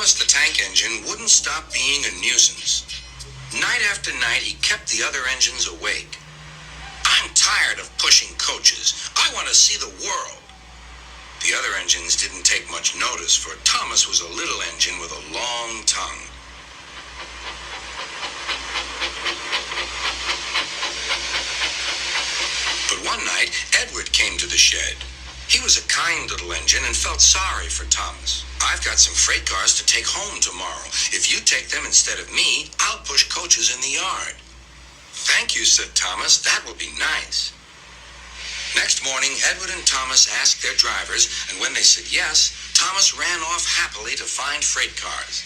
Thomas the Tank Engine wouldn't stop being a nuisance. Night after night, he kept the other engines awake. I'm tired of pushing coaches. I want to see the world. The other engines didn't take much notice, for Thomas was a little engine with a long tongue. But one night, Edward came to the shed. He was a kind little engine and felt sorry for Thomas. I've got some freight cars to take home tomorrow. If you take them instead of me, I'll push coaches in the yard. Thank you, said Thomas. That will be nice. Next morning, Edward and Thomas asked their drivers, and when they said yes, Thomas ran off happily to find freight cars.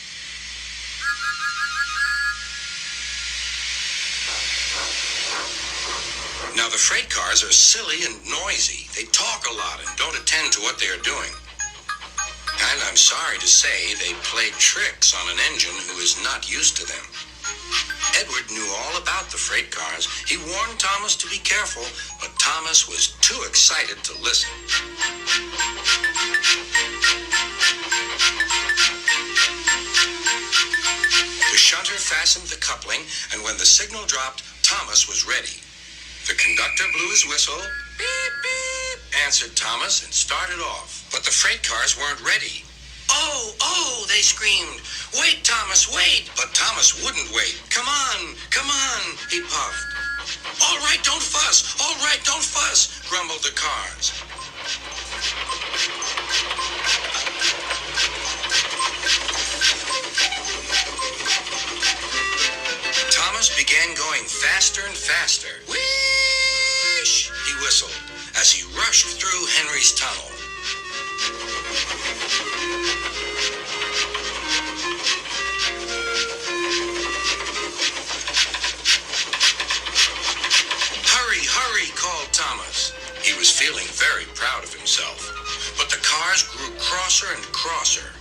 Now, the freight cars are silly and noisy. They talk a lot and don't attend to what they are doing. And I'm sorry to say they play tricks on an engine who is not used to them. Edward knew all about the freight cars. He warned Thomas to be careful, but Thomas was too excited to listen. The shunter fastened the coupling, and when the signal dropped, Thomas was ready. The conductor blew his whistle. Beep, beep, answered Thomas, and started off. But the freight cars weren't ready. Oh, they screamed. Wait, Thomas, wait. But Thomas wouldn't wait. Come on, he puffed. All right, don't fuss, grumbled the cars. Thomas began going faster and faster. Whoosh, he whistled as he rushed through Henry's tunnel. Hurry, called Thomas. He was feeling very proud of himself, but the cars grew crosser and crosser.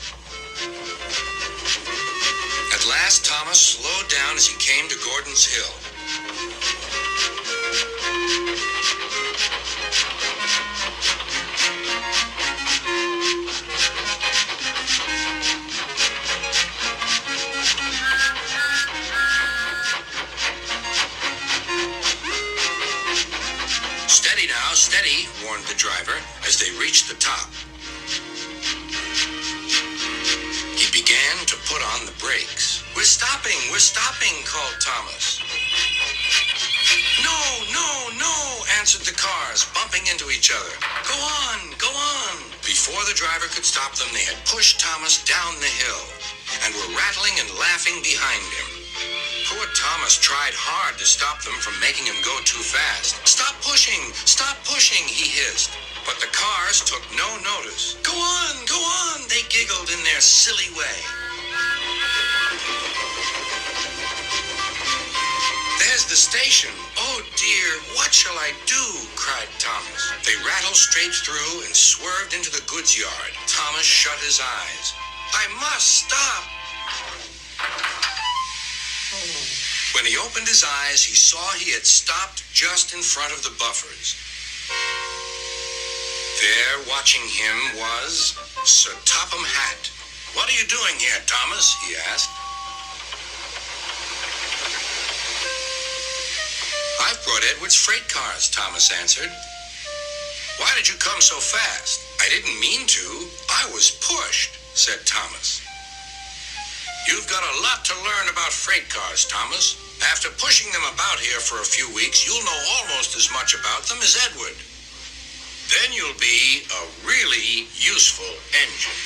At last, Thomas slowed down as he came to Gordon's Hill. Steady, warned the driver as they reached the top. He began to put on the brakes. We're stopping, called Thomas. No, answered the cars, bumping into each other. Go on. Before the driver could stop them, they had pushed Thomas down the hill and were rattling and laughing behind him. Poor Thomas tried hard to stop them from making him go too fast. Stop pushing, he hissed. But the cars took no notice. Go on, they giggled in their silly way. There's the station. Oh dear, what shall I do? Cried Thomas. They rattled straight through and swerved into the goods yard. Thomas shut his eyes. I must stop. When he opened his eyes, he saw he had stopped just in front of the buffers. There, watching him, was Sir Topham Hatt. What are you doing here, Thomas? He asked. I've brought Edward's freight cars, Thomas answered. Why did you come so fast? I didn't mean to. I was pushed, said Thomas. You've got a lot to learn about freight cars, Thomas. After pushing them about here for a few weeks, you'll know almost as much about them as Edward. Then you'll be a really useful engine.